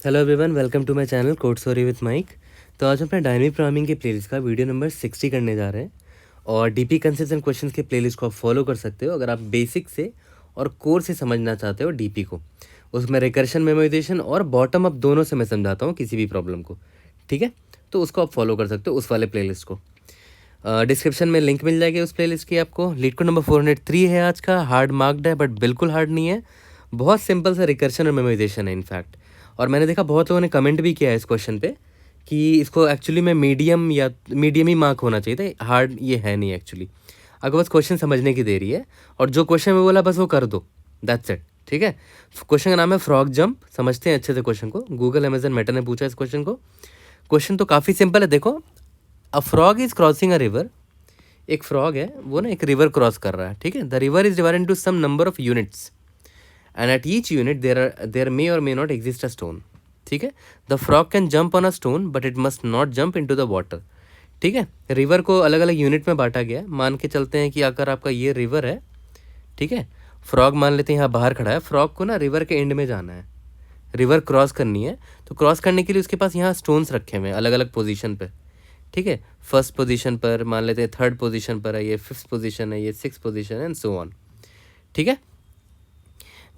Hello everyone, welcome to my channel code story with Mike. तो आज हम अपने डायनेमिक प्रोग्रामिंग के प्लेलिस्ट का वीडियो नंबर 60 करने जा रहे हैं। और डीपी कंसेप्ट्स एंड क्वेश्चंस के प्लेलिस्ट को आप फॉलो कर सकते हो अगर आप बेसिक से और कोर से समझना चाहते हो डीपी को। उसमें रिकर्शन, मेमोराइजेशन और बॉटम अप दोनों से मैं समझाता हूँ किसी भी प्रॉब्लम को। ठीक है, तो उसको आप फॉलो कर सकते हो, उस वाले प्लेलिस्ट को। डिस्क्रिप्शन में लिंक मिल जाएगी उस प्लेलिस्ट की आपको। लीड कोड नंबर 403 है आज का। हार्ड मार्क्ड है बट बिल्कुल हार्ड नहीं है, बहुत सिंपल सा रिकर्शन और मेमोराइजेशन है इनफैक्ट। और मैंने देखा बहुत लोगों ने कमेंट भी किया है इस क्वेश्चन पे कि इसको एक्चुअली में मीडियम या मीडियम ही मार्क होना चाहिए था। हार्ड ये है नहीं एक्चुअली, अगर बस क्वेश्चन समझने की देरी है और जो क्वेश्चन में बोला बस वो कर दो, दैट्स इट। ठीक है, क्वेश्चन का नाम है फ्रॉग जंप। समझते हैं अच्छे से क्वेश्चन को। गूगल, अमेजन, मेटा ने पूछा इस क्वेश्चन को। क्वेश्चन तो काफ़ी सिंपल है। देखो, a frog is crossing a river. एक फ्रॉग है वो ना एक रिवर क्रॉस कर रहा है। ठीक है, the river is divided into some number of units and at each unit there may or may not exist a stone. ठीक है, the frog can jump on a stone but it must not jump into the water. ठीक है, river को अलग अलग unit में बांटा गया है। मान के चलते हैं कि अगर आपका ये रिवर है, ठीक है, फ्रॉग मान लेते हैं यहाँ बाहर खड़ा है। फ्रॉग को ना रिवर के एंड में जाना है, रिवर क्रॉस करनी है। तो क्रॉस करने के लिए उसके पास यहाँ स्टोन्स रखे हुए हैं अलग अलग पोजीशन पे। ठीक है, फर्स्ट पोजीशन पर मान लेते हैं, थर्ड पोजीशन पर है, ये फिफ्थ पोजीशन है, ये सिक्स पोजीशन है एंड सो ऑन। ठीक है,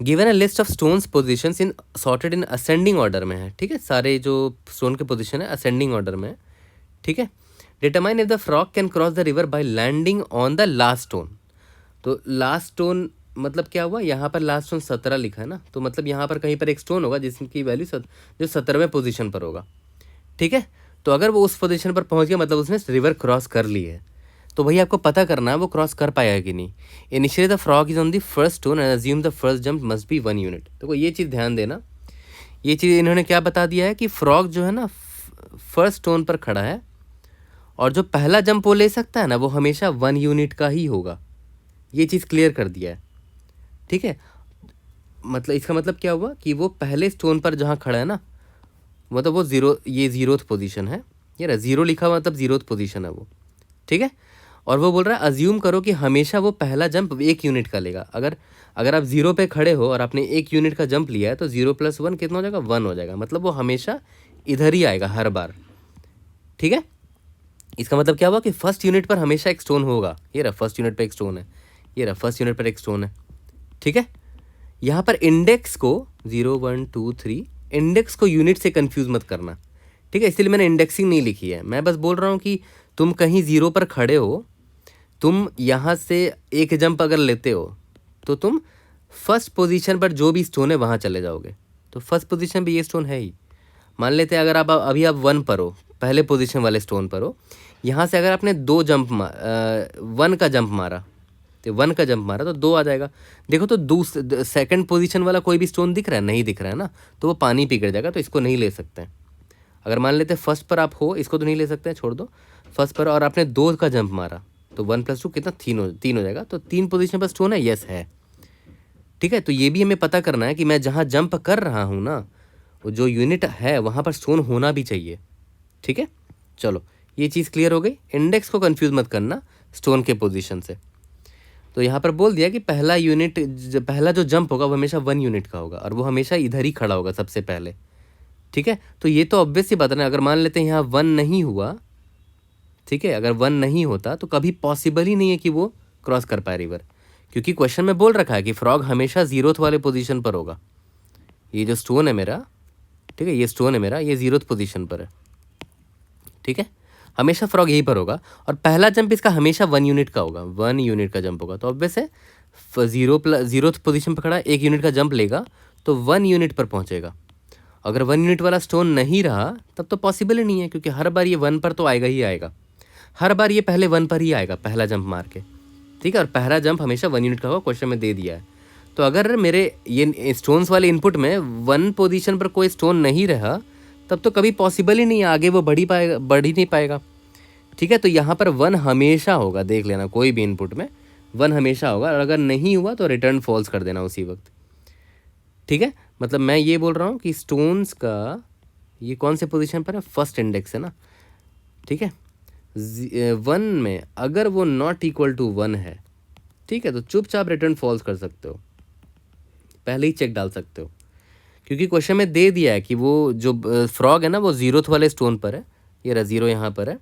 given a list of stones positions in sorted in ascending order में है। ठीक है, सारे जो स्टोन के पोजीशन है असेंडिंग ऑर्डर में है। ठीक है, determine if the frog can cross the river by landing on the last stone. तो लास्ट स्टोन मतलब क्या हुआ, यहाँ पर लास्ट स्टोन 17 लिखा है ना, तो मतलब यहाँ पर कहीं पर एक स्टोन होगा जिसकी वैल्यू जो 17वें पोजीशन पर होगा। ठीक है, तो अगर वो उस पोजीशन पर पहुँच गया मतलब उसने रिवर क्रॉस कर ली है। तो वही आपको पता करना है वो क्रॉस कर पाएगा कि नहीं। Initially the frog is on the first stone and assume the first jump must be 1 unit. तो ये चीज़ ध्यान देना, ये चीज़ इन्होंने क्या बता दिया है कि फ्रॉग जो है ना फर्स्ट स्टोन पर खड़ा है और जो पहला जंप वो ले सकता है ना वो हमेशा 1 यूनिट का ही होगा। ये चीज़ क्लियर कर दिया है। ठीक है, मतलब इसका मतलब क्या हुआ कि वो पहले स्टोन पर जहाँ खड़ा है ना, मतलब वो जीरो, ये जीरोथ पोजीशन है। ये ना जीरो लिखा हुआ मतलब जीरोथ पोजीशन है वो। ठीक है, और वो बोल रहा है अज्यूम करो कि हमेशा वो पहला जंप 1 यूनिट का लेगा। अगर अगर आप 0 पे खड़े हो और आपने 1 यूनिट का जंप लिया है तो 0 + 1 कितना हो जाएगा, 1 हो जाएगा। मतलब वो हमेशा इधर ही आएगा हर बार। ठीक है, इसका मतलब क्या हुआ कि फर्स्ट यूनिट पर हमेशा एक स्टोन होगा। ये रहा फर्स्ट यूनिट पर एक स्टोन है, ये रहा फर्स्ट यूनिट पर एक स्टोन है। ठीक है, यहाँ पर इंडेक्स को 0 1 2 3 इंडेक्स को यूनिट से कंफ्यूज मत करना। ठीक है, इसलिए मैंने इंडेक्सिंग नहीं लिखी है। मैं बस बोल रहा हूँ कि तुम कहीं 0 पर खड़े हो, तुम यहाँ से एक जंप अगर लेते हो तो तुम फर्स्ट पोजीशन पर जो भी स्टोन है वहाँ चले जाओगे। तो फर्स्ट पोजीशन पे ये स्टोन है ही। मान लेते हैं अगर आप अभी आप 1 पर हो, पहले पोजीशन वाले स्टोन पर हो, यहाँ से अगर आपने 2 जंप 1 का जंप मारा, तो 1 का जंप मारा तो 2 आ जाएगा। देखो तो सेकंड पोजीशन वाला कोई भी स्टोन दिख रहा है, नहीं दिख रहा है ना, तो वो पानी पी कर जाएगा, तो इसको नहीं ले सकते हैं। अगर मान लेते हैं फर्स्ट पर आप हो, इसको तो नहीं ले सकते हैं, छोड़ दो। फर्स्ट पर और आपने 2 का जंप मारा तो 1 + 2 कितना, 3 हो जाएगा। तो 3 पोजीशन पर स्टोन है, यस है। ठीक है, तो ये भी हमें पता करना है कि मैं जहाँ जंप कर रहा हूँ ना, वो जो यूनिट है वहाँ पर स्टोन होना भी चाहिए। ठीक है, चलो ये चीज़ क्लियर हो गई। इंडेक्स को कंफ्यूज मत करना स्टोन के पोजीशन से। तो यहाँ पर बोल दिया कि पहला यूनिट, पहला जो जंप होगा वो हमेशा 1 यूनिट का होगा और वो हमेशा इधर ही खड़ा होगा सबसे पहले। ठीक है, तो ये तो ऑब्वियस सी बात है ना। अगर मान लेते हैं यहाँ 1 नहीं हुआ, ठीक है, अगर 1 नहीं होता तो कभी पॉसिबल ही नहीं है कि वो क्रॉस कर पाए रिवर, क्योंकि क्वेश्चन में बोल रखा है कि फ्रॉग हमेशा 0th वाले पोजीशन पर होगा। ये जो स्टोन है मेरा, ठीक है, ये स्टोन है मेरा, ये 0th पोजीशन पर है। ठीक है, हमेशा फ्रॉग यहीं पर होगा और पहला जंप इसका हमेशा 1 यूनिट का होगा, 1 यूनिट का जंप होगा। तो ऑब्वियस है 0th पोजीशन पर खड़ा 1 यूनिट का जंप लेगा तो 1 यूनिट पर पहुंचेगा। अगर 1 यूनिट वाला स्टोन नहीं रहा तब तो पॉसिबल ही नहीं है, क्योंकि हर बार ये 1 पर तो आएगा ही आएगा। हर बार ये पहले 1 पर ही आएगा पहला जंप मार के। ठीक है, और पहला जंप हमेशा 1 यूनिट का होगा, क्वेश्चन में दे दिया है। तो अगर मेरे ये स्टोन्स वाले इनपुट में 1 पोजीशन पर कोई स्टोन नहीं रहा तब तो कभी पॉसिबल ही नहीं है, आगे वो बढ़ ही नहीं पाएगा। ठीक है, तो यहाँ पर 1 हमेशा होगा, देख लेना कोई भी इनपुट में 1 हमेशा होगा, और अगर नहीं हुआ तो रिटर्न फॉल्स कर देना उसी वक्त। ठीक है, मतलब मैं ये बोल रहा हूँ कि स्टोन्स का ये कौन से पोजीशन पर है, फर्स्ट इंडेक्स है ना। ठीक है, 1 में अगर वो नॉट इक्वल टू 1 है, ठीक है, तो चुपचाप रिटर्न फॉल्स कर सकते हो, पहले ही चेक डाल सकते हो, क्योंकि क्वेश्चन में दे दिया है कि वो जो फ्रॉग है ना वो जीरोथ वाले स्टोन पर है, ये रहा जीरो यहाँ पर है,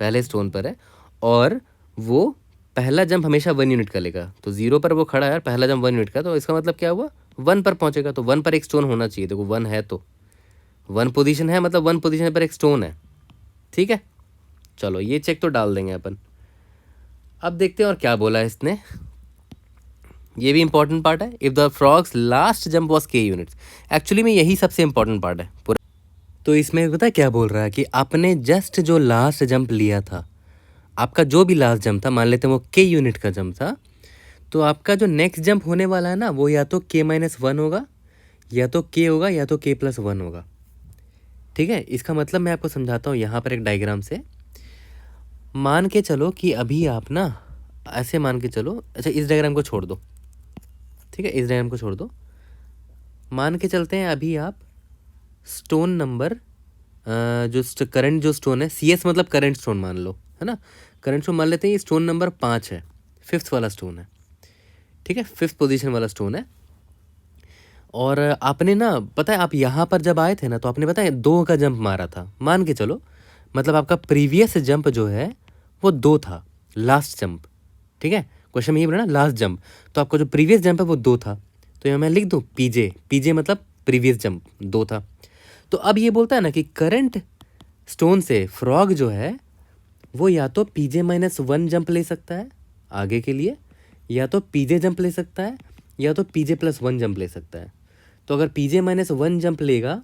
पहले स्टोन पर है, और वो पहला जंप हमेशा 1 यूनिट का लेगा। तो जीरो पर वो खड़ा है, पहला जंप 1 यूनिट का, तो इसका मतलब क्या हुआ 1 पर पहुंचेगा। तो 1 पर एक स्टोन होना चाहिए, देखो 1 है तो 1 पोजीशन है, मतलब 1 पोजीशन पर एक स्टोन है। ठीक है, चलो ये चेक तो डाल देंगे अपन। अब देखते हैं और क्या बोला है इसने। ये भी इंपॉर्टेंट पार्ट है। If the frogs last jump was k units, actually में यही सबसे इंपॉर्टेंट पार्ट है पूरा। तो इसमें पता है क्या बोल रहा है कि आपने जस्ट जो लास्ट जंप लिया था, आपका जो भी लास्ट जंप था, मान लेते हैं वो k यूनिट का जंप था, तो आपका जो नेक्स्ट जंप होने वाला है ना वो या तो k-1 होगा, या तो k होगा, या तो k+1 होगा। ठीक है, इसका मतलब मैं आपको समझाता हूँ यहाँ पर एक डायग्राम से। मान के चलो कि अभी आप ना ऐसे मान के चलो, अच्छा इस डायग्राम को छोड़ दो, ठीक है, इस डायग्राम को छोड़ दो। मान के चलते हैं अभी आप स्टोन नंबर जो करंट जो स्टोन है, CS मतलब करंट स्टोन मान लो, है ना, करंट स्टोन मान लेते हैं, ये स्टोन नंबर 5 है, 5th वाला स्टोन है। ठीक है, 5th पोजीशन वाला स्टोन है। और आपने ना पता है, आप यहाँ पर जब आए थे ना तो आपने पता है 2 का जंप मारा था, मान के चलो, मतलब आपका प्रीवियस जंप जो है वो 2 था, लास्ट जंप। ठीक है, क्वेश्चन में ये बोला ना लास्ट जंप, तो आपका जो प्रीवियस जंप है वो 2 था, तो यहाँ मैं लिख दूँ PJ मतलब प्रीवियस जंप 2 था। तो अब ये बोलता है ना कि करंट स्टोन से फ्रॉग जो है वो या तो PJ-1 जंप ले सकता है आगे के लिए, या तो PJ जंप ले सकता है, या तो PJ+1 जंप ले सकता है। तो अगर PJ-1 जंप लेगा,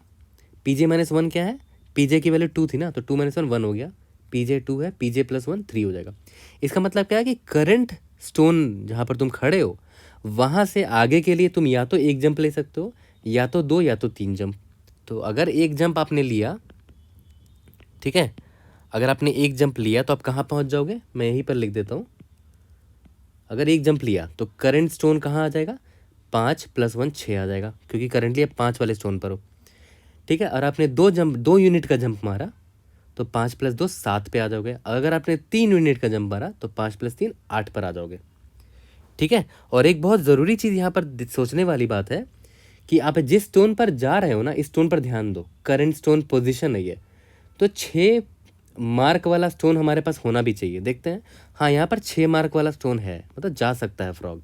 PJ-1 क्या है, PJ की वैल्यू 2 थी ना, तो 2-1 1 हो गया, PJ 2 है, PJ+1 3 हो जाएगा। इसका मतलब क्या है कि करंट स्टोन जहाँ पर तुम खड़े हो वहाँ से आगे के लिए तुम या तो 1 जंप ले सकते हो, या तो 2, या तो 3 जंप। तो अगर 1 जंप आपने लिया, ठीक है, अगर आपने 1 जंप लिया तो आप कहाँ पहुँच जाओगे, मैं यहीं पर लिख देता हूँ। अगर 1 जंप लिया तो करंट स्टोन कहाँ आ जाएगा, 5+1 6 आ जाएगा, क्योंकि करंटली आप 5 वाले स्टोन पर हो। ठीक है, और आपने 2 यूनिट का जंप मारा तो 5+2 7 पे आ जाओगे। अगर आपने 3 यूनिट का जंप मारा तो 5+3 8 पर आ जाओगे। ठीक है, और एक बहुत ज़रूरी चीज़ यहाँ पर सोचने वाली बात है कि आप जिस स्टोन पर जा रहे हो ना, इस स्टोन पर ध्यान दो, करंट स्टोन पोजीशन है ये, तो 6 मार्क वाला स्टोन हमारे पास होना भी चाहिए। देखते हैं, हाँ यहाँ पर 6 मार्क वाला स्टोन है, मतलब जा सकता है फ्रॉग।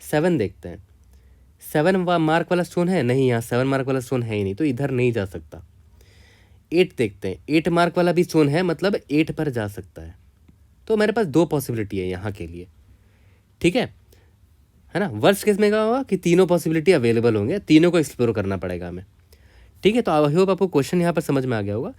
7 देखते हैं, 7 मार्क वाला स्टोन है नहीं, यहाँ 7 मार्क वाला स्टोन है ही नहीं, तो इधर नहीं जा सकता। 8 देखते हैं, 8 मार्क वाला भी स्टोन है, मतलब 8 पर जा सकता है। तो मेरे पास 2 पॉसिबिलिटी है यहाँ के लिए। ठीक है ना, वर्स्ट केस में क्या होगा कि तीनों पॉसिबिलिटी अवेलेबल होंगे, तीनों को एक्सप्लोर करना पड़ेगा हमें। ठीक है, तो आई होप आपको क्वेश्चन यहाँ पर समझ में आ गया होगा।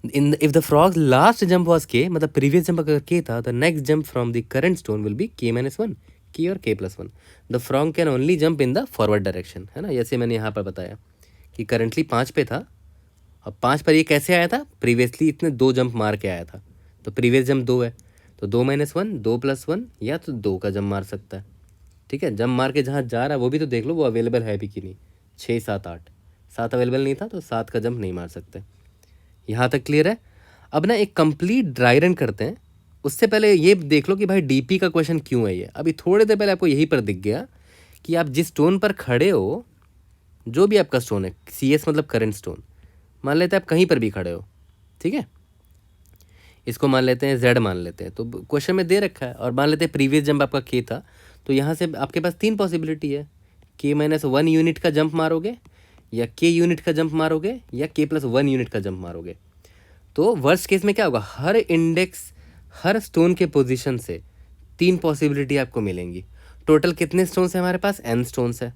If the frog last jump was k, मतलब प्रीवियस जंप अगर k था, the next jump from the current stone will be k-1, k और k+1। The frog can only jump in the forward direction, है ना, जैसे मैंने यहाँ पर बताया कि करंटली 5 पे था, अब 5 पर ये कैसे आया था, प्रीवियसली इतने 2 जंप मार के आया था, तो प्रीवियस जंप 2 है, तो 2-1 2+1, या तो 2 का जंप मार सकता है। ठीक है, जंप मार के जहाँ जा रहा है वो भी तो देख लो वो अवेलेबल है भी कि नहीं। 6 7 8, 7 अवेलेबल नहीं था तो 7 का जंप नहीं मार सकते। यहाँ तक क्लियर है। अब ना एक कंप्लीट ड्राई रन करते हैं, उससे पहले ये देख लो कि भाई डीपी का क्वेश्चन क्यों है ये। अभी थोड़े देर पहले आपको यही पर दिख गया कि आप जिस स्टोन पर खड़े हो, जो भी आपका स्टोन है, CS मतलब करंट स्टोन, मान लेते हैं आप कहीं पर भी खड़े हो, ठीक है, इसको मान लेते हैं Z मान लेते हैं, तो क्वेश्चन में दे रखा है, और मान लेते हैं प्रीवियस जंप आपका K था, तो यहाँ से आपके पास 3 पॉसिबिलिटी है, K-1 यूनिट का जंप मारोगे, या K यूनिट का जंप मारोगे, या K+1 यूनिट का जंप मारोगे। तो वर्स्ट केस में क्या होगा, हर इंडेक्स, हर स्टोन के पोजीशन से 3 पॉसिबिलिटी आपको मिलेंगी। टोटल कितने स्टोन्स है हमारे पास, n स्टोन्स है,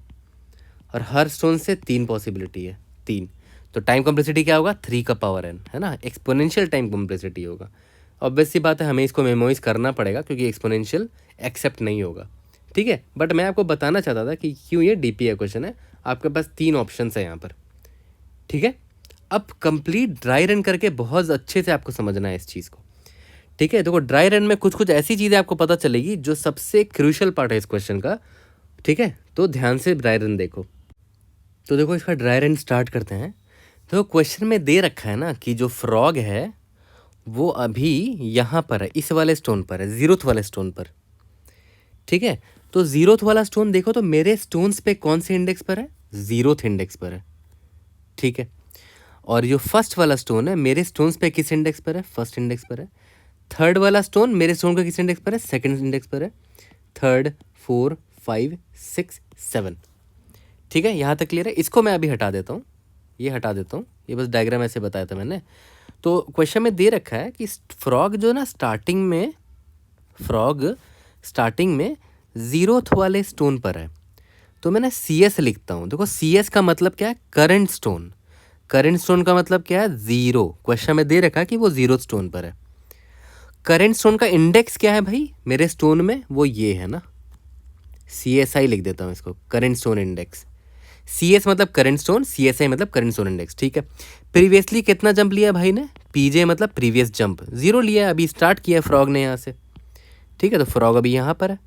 और हर स्टोन से 3 पॉसिबिलिटी है, 3। तो टाइम कॉम्प्लेक्सिटी क्या होगा, 3 का पावर n, है ना, एक्सपोनेंशियल टाइम कॉम्प्लेक्सिटी होगा। ऑब्वियस सी बात है, हमें इसको मेमोराइज करना पड़ेगा क्योंकि एक्सपोनेंशियल एक्सेप्ट नहीं होगा। ठीक है, बट मैं आपको बताना चाहता था कि क्यों ये डीपी का क्वेश्चन है। आपके पास 3 ऑप्शन है यहाँ पर। ठीक है, अब कंप्लीट ड्राई रन करके बहुत अच्छे से आपको समझना है इस चीज़ को। ठीक है, देखो ड्राई रन में कुछ कुछ ऐसी चीज़ें आपको पता चलेगी जो सबसे क्रूशियल पार्ट है इस क्वेश्चन का। ठीक है, तो ध्यान से ड्राई रन देखो। तो देखो इसका ड्राई रन स्टार्ट करते हैं। तो क्वेश्चन में दे रखा है ना कि जो फ्रॉग है वो अभी यहाँ पर है, इस वाले स्टोन पर है, 0th वाले स्टोन पर। ठीक है, तो 0th वाला स्टोन देखो तो मेरे स्टोन्स पे कौन से इंडेक्स पर है, 0th इंडेक्स पर है, ठीक है। और जो फर्स्ट वाला स्टोन है मेरे स्टोन्स पे किस इंडेक्स पर है, फर्स्ट इंडेक्स पर है। थर्ड वाला स्टोन मेरे स्टोन का किस इंडेक्स पर है, सेकंड इंडेक्स पर है। थर्ड, 4, 5, 6, 7, ठीक है। यहाँ तक क्लियर है। इसको मैं अभी हटा देता हूँ, ये हटा देता हूँ, ये बस डायग्राम ऐसे बताया था मैंने। तो क्वेश्चन में दे रखा है कि फ्रॉग जो ना स्टार्टिंग में 0th वाले स्टोन पर है, तो मैं ना CS लिखता हूँ। देखो CS का मतलब क्या है, करंट स्टोन। करंट स्टोन का मतलब क्या है, 0। क्वेश्चन में दे रखा है कि वो 0th स्टोन पर है। करंट स्टोन का इंडेक्स क्या है भाई मेरे स्टोन में, वो ये है ना, CSI लिख देता हूँ इसको, करंट स्टोन इंडेक्स। CS मतलब करंट स्टोन, CSI मतलब करंट स्टोन इंडेक्स, ठीक है। प्रीवियसली कितना जंप लिया भाई ने, PJ मतलब प्रीवियस जंप 0 लिया है, अभी स्टार्ट किया है फ्रॉग ने यहाँ से, ठीक है। तो फ्रॉग अभी यहाँ पर है,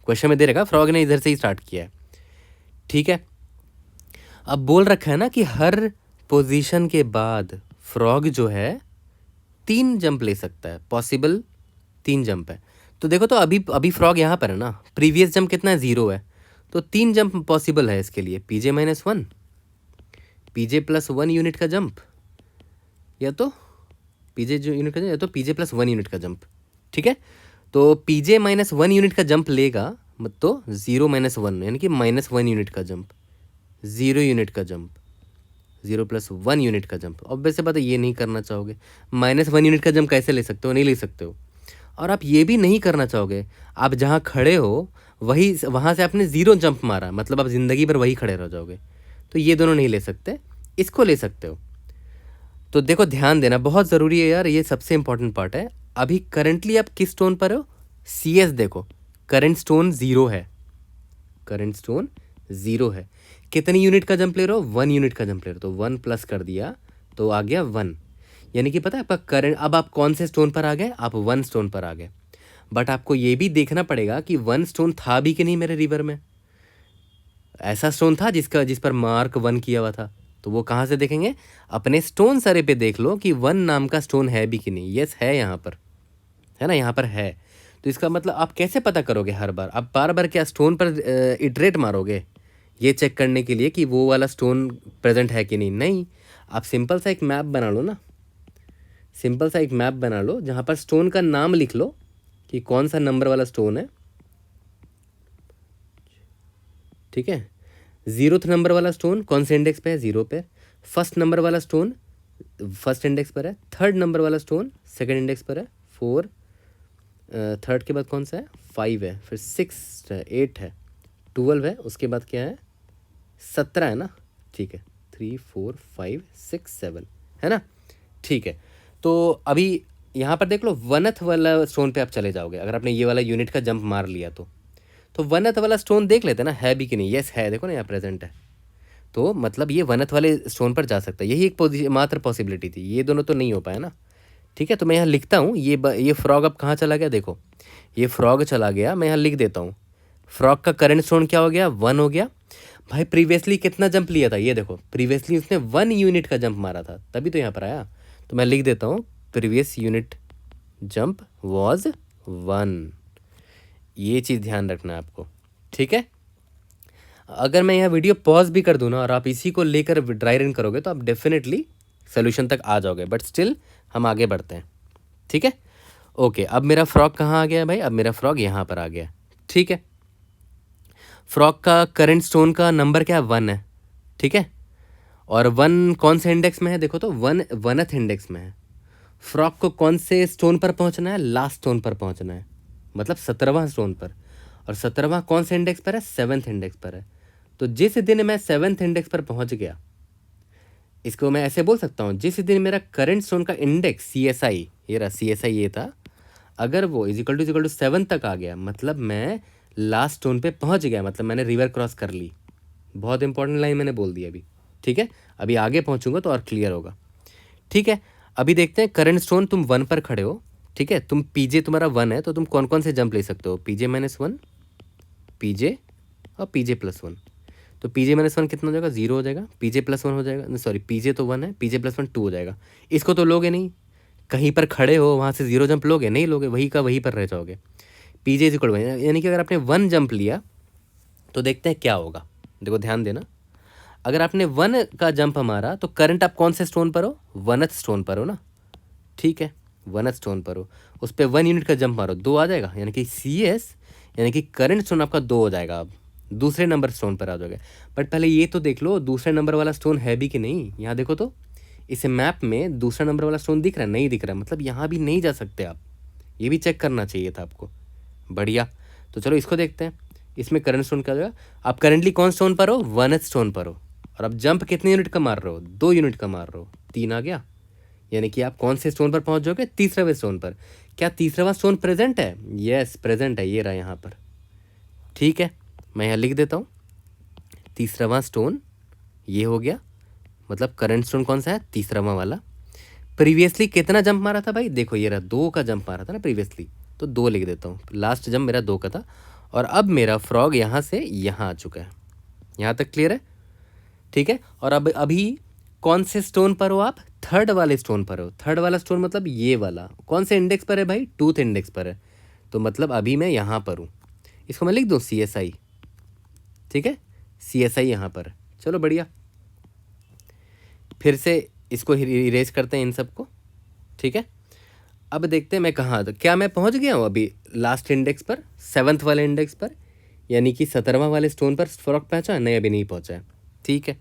क्वेश्चन में दे रखा फ्रॉग ने इधर से ही स्टार्ट किया है, ठीक है। अब बोल रखा है ना कि हर पोजीशन के बाद फ्रॉग जो है 3 जंप ले सकता है, पॉसिबल 3 जंप है। तो देखो, तो अभी फ्रॉग यहाँ पर है ना, प्रीवियस जंप कितना है, 0 है, तो 3 जंप पॉसिबल है इसके लिए, PJ - 1, PJ + 1 यूनिट का जंप, या तो PJ जो यूनिट का जंप, या तो PJ + 1 यूनिट का जंप, ठीक है। तो PJ - 1 यूनिट का जंप लेगा, तो 0 - 1 यानी कि -1 यूनिट का जंप, 0 यूनिट का जंप, 0 + 1 यूनिट का जंप। ऑब्वियस बात है ये नहीं करना चाहोगे, -1 यूनिट का जंप कैसे ले सकते हो, नहीं ले सकते हो। और आप ये भी नहीं करना चाहोगे, आप जहाँ खड़े हो वही वहाँ से आपने 0 जंप मारा, मतलब आप ज़िंदगी भर वही खड़े रह जाओगे, तो ये दोनों नहीं ले सकते, इसको ले सकते हो। तो देखो ध्यान देना बहुत ज़रूरी है यार, ये सबसे इंपॉर्टेंट पार्ट है। अभी करंटली आप किस स्टोन पर हो, CS देखो, करंट स्टोन 0 है, करंट स्टोन 0 है। कितनी यूनिट का जंप ले रहे हो, 1 यूनिट का जंप ले रहे हो, तो 1 प्लस कर दिया तो आ गया 1, यानी कि पता है आपका करंट। अब आप कौन से स्टोन पर आ गए, आप 1 स्टोन पर आ गए। बट आपको ये भी देखना पड़ेगा कि 1 स्टोन था भी कि नहीं मेरे रिवर में, ऐसा स्टोन था जिस पर मार्क 1 किया हुआ था, तो वो कहाँ से देखेंगे, अपने स्टोन सरे पे देख लो कि 1 नाम का स्टोन है भी कि नहीं। यस है, यहाँ पर है ना, यहाँ पर है। तो इसका मतलब आप कैसे पता करोगे, हर बार आप बार बार क्या स्टोन पर इटरेट मारोगे ये चेक करने के लिए कि वो वाला स्टोन प्रेजेंट है कि नहीं। नहीं, आप सिंपल सा एक मैप बना लो ना, सिंपल सा एक मैप बना लो जहाँ पर स्टोन का नाम लिख लो कि कौन सा नंबर वाला स्टोन है, ठीक है। 0th नंबर वाला स्टोन कौन से इंडेक्स पे है, 0 पे। फर्स्ट नंबर वाला स्टोन फर्स्ट इंडेक्स पर है। थर्ड नंबर वाला स्टोन सेकंड इंडेक्स पर है। 4, थर्ड के बाद कौन सा है, 5 है, फिर 6 है, 8 है, 12 है, उसके बाद क्या है, 17 है ना, ठीक है। 3, 4, 5, 6, 7 है ना, ठीक है। तो अभी यहाँ पर देख लो 1th वाला स्टोन पे आप चले जाओगे, अगर आपने ये वाला यूनिट का जंप मार लिया तो 1th वाला स्टोन देख लेते हैं ना, है भी कि नहीं। यस है, देखो ना यहाँ प्रेजेंट है, तो मतलब ये 1th वाले स्टोन पर जा सकता है। यही एक मात्र पॉसिबिलिटी थी, ये दोनों तो नहीं हो पाया ना, ठीक है। तो मैं यहाँ लिखता हूँ, ये फ्रॉग अब कहाँ चला गया, देखो ये फ्रॉग चला गया, मैं यहाँ लिख देता हूँ। फ्रॉग का करंट स्टोन क्या हो गया, 1 हो गया। भाई प्रीवियसली कितना जंप लिया था, ये देखो प्रीवियसली उसने 1 यूनिट का जंप मारा था, तभी तो यहाँ पर आया। तो मैं लिख देता हूँ प्रीवियस यूनिट जंप वॉज 1, ये चीज़ ध्यान रखना है आपको, ठीक है। अगर मैं यह वीडियो पॉज भी कर दूँ ना और आप इसी को लेकर ड्राई रन करोगे तो आप डेफिनेटली सोल्यूशन तक आ जाओगे, बट स्टिल हम आगे बढ़ते हैं, ठीक है। ओके, अब मेरा फ्रॉग कहाँ आ गया है भाई, अब मेरा फ्रॉग यहाँ पर आ गया, ठीक है। फ्रॉग का करंट स्टोन का नंबर क्या है, 1 है, ठीक है। और 1 कौन से इंडेक्स में है, देखो तो 1th इंडेक्स में है। फ्रॉग को कौन से स्टोन पर पहुँचना है, लास्ट स्टोन पर पहुँचना है, मतलब 17वां स्टोन पर। और 17वां कौन से इंडेक्स पर है, 7th इंडेक्स पर है। तो जिस दिन मैं 7th इंडेक्स पर पहुंच गया, इसको मैं ऐसे बोल सकता हूँ, जिस दिन मेरा करंट स्टोन का इंडेक्स CSI, ये रहा CSI ये था, अगर वो = 7 तक आ गया, मतलब मैं लास्ट स्टोन पे पहुंच गया, मतलब मैंने रिवर क्रॉस कर ली। बहुत इंपॉर्टेंट लाइन मैंने बोल दी अभी, ठीक है। अभी आगे पहुंचूंगा तो और क्लियर होगा, ठीक है। अभी देखते हैं, करंट स्टोन तुम 1 पर खड़े हो, ठीक है। तुम PJ तुम्हारा 1 है, तो तुम कौन कौन से जंप ले सकते हो, PJ - 1, PJ और PJ + 1। तो PJ - 1 कितना हो जाएगा, 0 हो जाएगा। PJ + 1 हो जाएगा, सॉरी PJ तो 1 है, PJ + 1 2 हो जाएगा। इसको तो लोगे नहीं, कहीं पर खड़े हो वहाँ से 0 जंप लोगे नहीं, लोगे वही का वहीं पर रह जाओगे। PJ = 1, यानी कि अगर आपने 1 जंप लिया तो देखते हैं क्या होगा। देखो ध्यान देना, अगर आपने 1 का जंप मारा तो करंट आप कौन से स्टोन पर हो, 1th स्टोन पर हो ना, ठीक है, 1th स्टोन पर हो, उस पर 1 यूनिट का जंप मारो, 2 आ जाएगा, यानी कि CS यानी कि करंट स्टोन आपका 2 हो जाएगा। आप दूसरे नंबर स्टोन पर आ जाओगे। बट पहले ये तो देख लो दूसरे नंबर वाला स्टोन है भी कि नहीं। यहाँ देखो तो इस मैप में दूसरा नंबर वाला स्टोन दिख रहा है, नहीं दिख रहा है, मतलब यहाँ भी नहीं जा सकते आप, ये भी चेक करना चाहिए था आपको। बढ़िया, तो चलो इसको देखते हैं। इसमें करंट स्टोन क्या हो जाएगा, आप करंटली कौन स्टोन पर हो, 1th स्टोन पर हो, और आप जंप कितने यूनिट का मार रहे हो, 2 यूनिट का मार रहे हो, 3 आ गया, यानी कि आप कौन से स्टोन पर पहुंच जाओगे, तीसरे स्टोन पर। क्या तीसरा स्टोन प्रेजेंट है, यस प्रेजेंट है, ये रहा यहाँ पर, ठीक है, मैं यहाँ लिख देता हूँ, तीसरा स्टोन ये हो गया, मतलब करंट स्टोन कौन सा है, तीसरा वाला। प्रीवियसली कितना जंप मारा था भाई, देखो ये रहा 2 का जंप मारा था ना प्रीवियसली, तो 2 लिख देता हूँ, लास्ट जंप मेरा 2 का था, और अब मेरा फ्रॉग यहाँ से यहाँ आ चुका है। यहाँ तक क्लियर है, ठीक है। और अब अभी कौन से स्टोन पर हो आप, 3rd वाले स्टोन पर हो। 3rd वाला स्टोन मतलब ये वाला, कौन से इंडेक्स पर है भाई, 2th इंडेक्स पर है, तो मतलब अभी मैं यहाँ पर हूँ, इसको मैं लिख दूँ CSI, ठीक है, CSI यहाँ पर। चलो बढ़िया, फिर से इसको इरेज करते हैं इन सबको, ठीक है। अब देखते हैं मैं कहाँ, तो क्या मैं पहुँच गया हूँ अभी लास्ट इंडेक्स पर, 7th वाले इंडेक्स पर, यानी कि 17वां वाले स्टोन पर फ्रॉग पहुँचा, नहीं अभी नहीं पहुँचा है, ठीक है।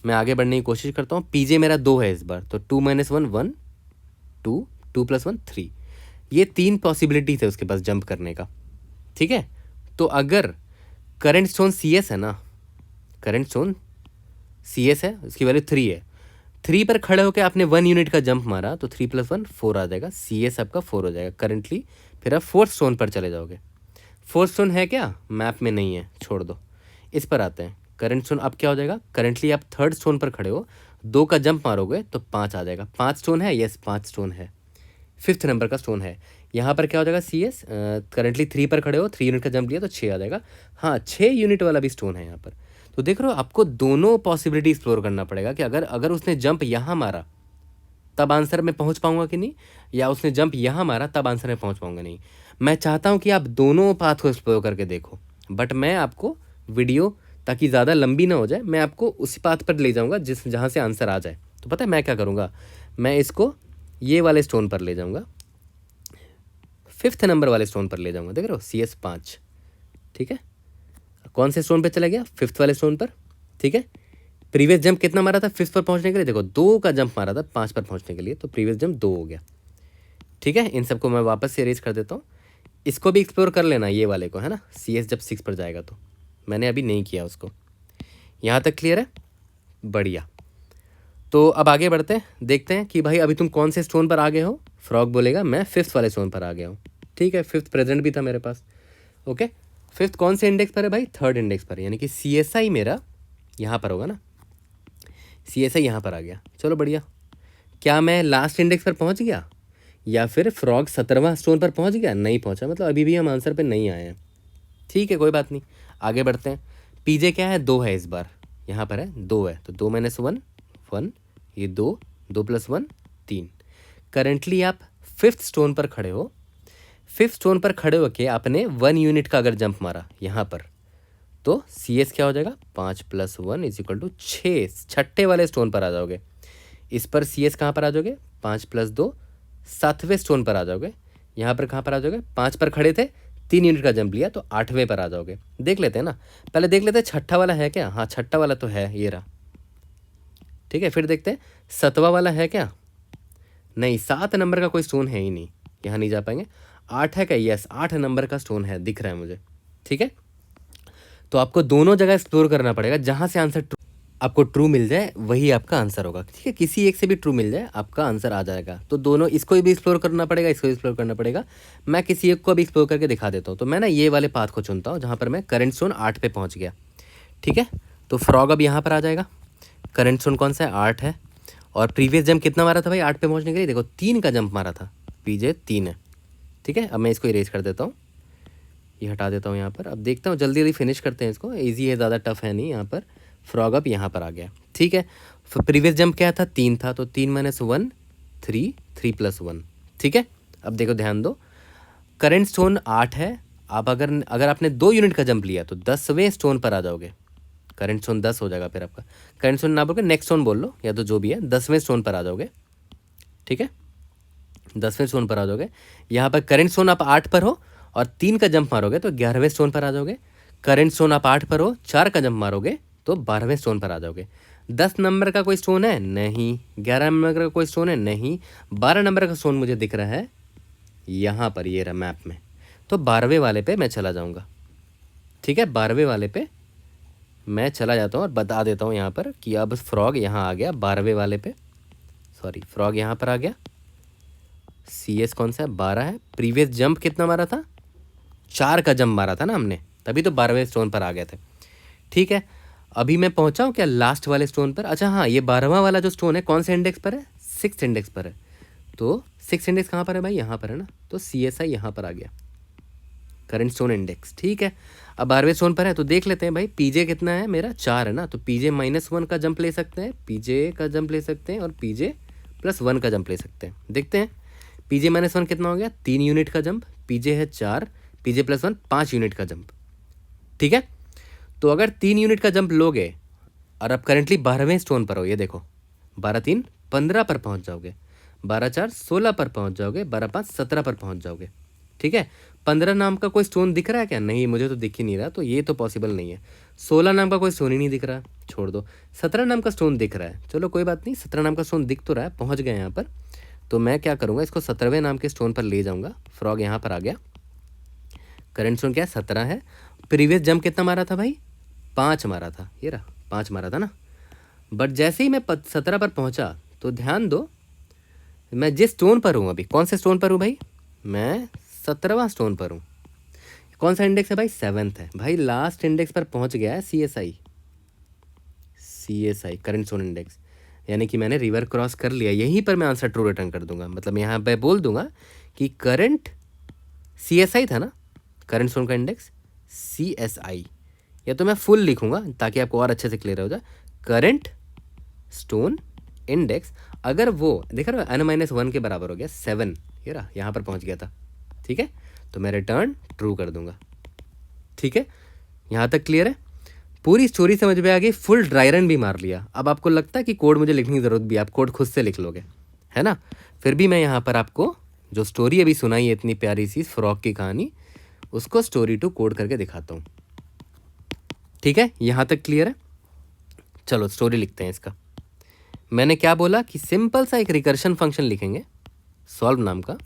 मैं आगे बढ़ने की कोशिश करता हूँ। PJ मेरा 2 है इस बार, तो 2 - 1 1 2 2 + 1 3, ये 3 पॉसिबिलिटीज है उसके पास जंप करने का, ठीक है। तो अगर करंट स्टोन CS है ना, करंट स्टोन CS है, उसकी वैल्यू 3 है, 3 पर खड़े होकर आपने 1 यूनिट का जंप मारा, तो 3 + 1 4 आ जाएगा, CS आपका 4 हो जाएगा करंटली। फिर आप 4th स्टोन पर चले जाओगे। 4th स्टोन है क्या, मैप में नहीं है, छोड़ दो। इस पर आते हैं, करंट स्टोन अब क्या हो जाएगा, करंटली आप 3rd स्टोन पर खड़े हो, 2 का जंप मारोगे तो 5 आ जाएगा। 5 स्टोन है, यस 5 स्टोन है, 5th नंबर का स्टोन है। यहाँ पर क्या हो जाएगा, CS करंटली 3 पर खड़े हो, 3 यूनिट का जंप लिया तो 6 आ जाएगा। हाँ 6 यूनिट वाला भी स्टोन है यहाँ पर। तो देख रहे हो, आपको दोनों पॉसिबिलिटी एक्सप्लोर करना पड़ेगा कि अगर उसने जंप यहाँ मारा तब आंसर में पहुँच पाऊंगा कि नहीं, या उसने जंप यहाँ मारा तब आंसर में पहुँच पाऊंगा नहीं। मैं चाहता हूँ कि आप दोनों पाथ को एक्सप्लोर करके देखो, बट मैं आपको वीडियो ताकि ज़्यादा लंबी ना हो जाए, मैं आपको उसी पाथ पर ले जाऊँगा जहाँ से आंसर आ जाए। तो पता है मैं क्या करूँगा, मैं इसको ये वाले स्टोन पर ले जाऊँगा, 5th नंबर वाले स्टोन पर ले जाऊँगा, देख रहे हो CS 5, ठीक है। कौन से स्टोन पर चला गया, 5th वाले स्टोन पर, ठीक है। प्रीवियस जंप कितना मारा था 5th पर पहुंचने के लिए, देखो 2 का जंप मारा था 5 पर पहुंचने के लिए, तो प्रीवियस जंप 2 हो गया, ठीक है। इन सबको मैं वापस से अरेंज कर देता हूँ। इसको भी एक्सप्लोर कर लेना ये वाले को, है ना, CS जब 6 पर जाएगा तो, मैंने अभी नहीं किया उसको। यहाँ तक क्लियर है, बढ़िया। तो अब आगे बढ़ते हैं, देखते हैं कि भाई अभी तुम कौन से स्टोन पर आ गए हो। फ्रॉग बोलेगा मैं 5th वाले स्टोन पर आ गया हूँ, ठीक है, 5th प्रेजेंट भी था मेरे पास, ओके। 5th कौन से इंडेक्स पर है भाई, 3rd इंडेक्स पर, यानी कि CSI मेरा यहाँ पर होगा ना, CSI यहाँ पर आ गया। चलो बढ़िया, क्या मैं लास्ट इंडेक्स पर पहुँच गया, या फिर फ्रॉग 17वां स्टोन पर पहुँच गया, नहीं पहुँचा, मतलब अभी भी हम आंसर पर नहीं आए हैं, ठीक है, कोई बात नहीं, आगे बढ़ते हैं। PJ क्या है, 2 है इस बार, यहाँ पर है 2 है, तो 2 - 1 1, ये 2 2 + 1 3। करेंटली आप 5th स्टोन पर खड़े हो, 5th स्टोन पर खड़े होके आपने 1 यूनिट का अगर जंप मारा यहाँ पर, तो CS क्या हो जाएगा, 5 + 1 = 6, छठे वाले स्टोन पर आ जाओगे। इस पर CS कहाँ पर आ जाओगे, 5 + 2 7वें स्टोन पर आ जाओगे। यहाँ पर कहाँ पर आ जाओगे, 5 पर खड़े थे, 3 यूनिट का जंप लिया तो 8वें पर आ जाओगे। देख लेते हैं ना, पहले देख लेते हैं छठा वाला है क्या, हाँ छठा वाला तो है, ये रहा, ठीक है। फिर देखते हैं 7वां वाला है क्या, नहीं 7 नंबर का कोई स्टोन है ही नहीं, यहाँ नहीं जा पाएंगे। 8 है क्या, यस 8 नंबर का स्टोन है, दिख रहा है मुझे, ठीक है। तो आपको दोनों जगह एक्सप्लोर करना पड़ेगा, जहाँ से आंसर आपको ट्रू मिल जाए वही आपका आंसर होगा, ठीक है। किसी एक से भी ट्रू मिल जाए आपका आंसर आ जाएगा। तो दोनों, इसको भी एक्सप्लोर करना पड़ेगा, इसको एक्सप्लोर करना पड़ेगा। मैं किसी एक को भी एक्सप्लोर करके दिखा देता हूँ। तो मैं ना ये वाले पाथ को चुनता हूँ जहाँ पर मैं करंट स्टोन 8 पे पहुँच गया, ठीक है। तो फ्रॉग अब यहाँ पर आ जाएगा, करंट स्टोन कौन सा है, 8 है, और प्रीवियस जंप कितना मारा था भाई 8 पे पहुँचने के लिए, देखो 3 का जंप मारा था, PJ 3 है, ठीक है। अब मैं इसको इरेज कर देता हूँ, ये हटा देता हूँ यहाँ पर। अब देखता हूँ जल्दी जल्दी फिनिश करते हैं इसको, ईजी है, ज़्यादा टफ है नहीं। यहाँ पर फ्रॉग अब यहाँ पर आ गया, ठीक है। प्रीवियस जंप क्या था, 3 था, तो 3 - 1 3 3 + 1, ठीक है। अब देखो ध्यान दो, करंट स्टोन 8 है, आप अगर आपने 2 यूनिट का जंप लिया तो 10वें स्टोन पर आ जाओगे, करंट स्टोन 10 हो जाएगा फिर आपका। करंट स्टोन ना बोल के नेक्स्ट स्टोन बोल लो, या तो जो भी है 10वें स्टोन पर आ जाओगे। ठीक है, 10वें स्टोन पर आ जाओगे। यहाँ पर करंट स्टोन आप 8 पर हो और 3 का जंप मारोगे तो 11वें स्टोन पर आ जाओगे। करंट स्टोन आप 8 पर हो, 4 का जंप मारोगे तो 12वें स्टोन पर आ जाओगे। 10 नंबर का कोई स्टोन है नहीं, 11 नंबर का कोई स्टोन है नहीं, 12 नंबर का स्टोन मुझे दिख रहा है यहाँ पर, ये रहा मैप में, तो 12वें वाले पे मैं चला जाऊँगा। ठीक है, 12वें वाले पे मैं चला जाता हूँ और बता देता हूँ यहाँ पर कि अब फ्रॉग यहाँ आ गया 12वें वाले पे। सॉरी, फ्रॉग यहाँ पर आ गया। CS कौन सा है, 12 है। प्रीवियस जंप कितना मारा था, 4 का जंप मारा था ना हमने, तभी तो 12वें स्टोन पर आ गए थे। ठीक है, अभी मैं पहुंचा हूँ क्या लास्ट वाले स्टोन पर। अच्छा हाँ, ये 12वां वाला जो स्टोन है कौन से इंडेक्स पर है, 6 इंडेक्स पर है। तो 6 इंडेक्स कहाँ पर है भाई, यहाँ पर है ना, तो CSI यहाँ पर आ गया, करंट स्टोन इंडेक्स। ठीक है, अब 12वें स्टोन पर है तो देख लेते हैं भाई, PJ कितना है मेरा, 4 है ना, तो PJ -1 का जंप ले सकते हैं, PJ का जंप ले सकते हैं और PJ +1 का जंप ले सकते हैं। देखते हैं PJ -1 कितना हो गया, 3 यूनिट का जंप, PJ है 4, PJ +1 5 यूनिट का जंप। ठीक है, तो अगर 3 यूनिट का जंप लोगे और अब करंटली 12वें स्टोन पर हो, ये देखो 12 3 15 पर पहुंच जाओगे, 12 4 16 पर पहुंच जाओगे, 12 5 17 पर पहुंच जाओगे। ठीक है, 15 नाम का कोई स्टोन दिख रहा है क्या, नहीं मुझे तो दिख ही नहीं रहा, तो ये तो पॉसिबल नहीं है। 16 नाम का कोई स्टोन ही नहीं दिख रहा, छोड़ दो। 17 नाम का स्टोन दिख रहा है, चलो कोई बात नहीं, 17 नाम का स्टोन दिख तो रहा है, पहुंच गए यहाँ पर। तो मैं क्या करूँगा, इसको 17वें नाम के स्टोन पर ले जाऊँगा। फ्रॉग यहाँ पर आ गया, करंट स्टोन क्या है, 17 है। प्रीवियस जंप कितना मारा था भाई, 5 मारा था, ये रहा 5 मारा था ना। बट जैसे ही मैं 17 पर पहुंचा तो ध्यान दो, मैं जिस स्टोन पर हूँ अभी, कौन से स्टोन पर हूँ भाई, मैं 17वां स्टोन पर हूँ। कौन सा इंडेक्स है भाई, 7th है भाई, लास्ट इंडेक्स पर पहुंच गया है CSI करंट स्टोन इंडेक्स, यानी कि मैंने रिवर क्रॉस कर लिया। यहीं पर मैं आंसर ट्रू रिटर्न कर दूंगा, मतलब यहाँ पे बोल दूंगा कि करंट CSI था ना, करंट स्टोन का इंडेक्स CSI, या तो मैं फुल लिखूंगा ताकि आपको और अच्छे से क्लियर हो जाए, करंट स्टोन इंडेक्स। अगर वो देख रहे हो n-1 के बराबर हो गया 7, ये रहा यहाँ पर पहुँच गया था। ठीक है, तो मैं रिटर्न ट्रू कर दूंगा। ठीक है, यहाँ तक क्लियर है, पूरी स्टोरी समझ में आ गई, फुल ड्राई रन भी मार लिया। अब आपको लगता है कि कोड मुझे लिखने की ज़रूरत भी है, आप कोड खुद से लिख लोगे, है ना। फिर भी मैं यहाँ पर आपको जो स्टोरी अभी सुनाई है इतनी प्यारी सी फ्रॉग की कहानी, उसको स्टोरी टू कोड करके दिखाता हूँ। ठीक है, यहाँ तक क्लियर है, चलो स्टोरी लिखते हैं इसका। मैंने क्या बोला कि सिंपल सा एक रिकर्शन फंक्शन लिखेंगे सॉल्व नाम का,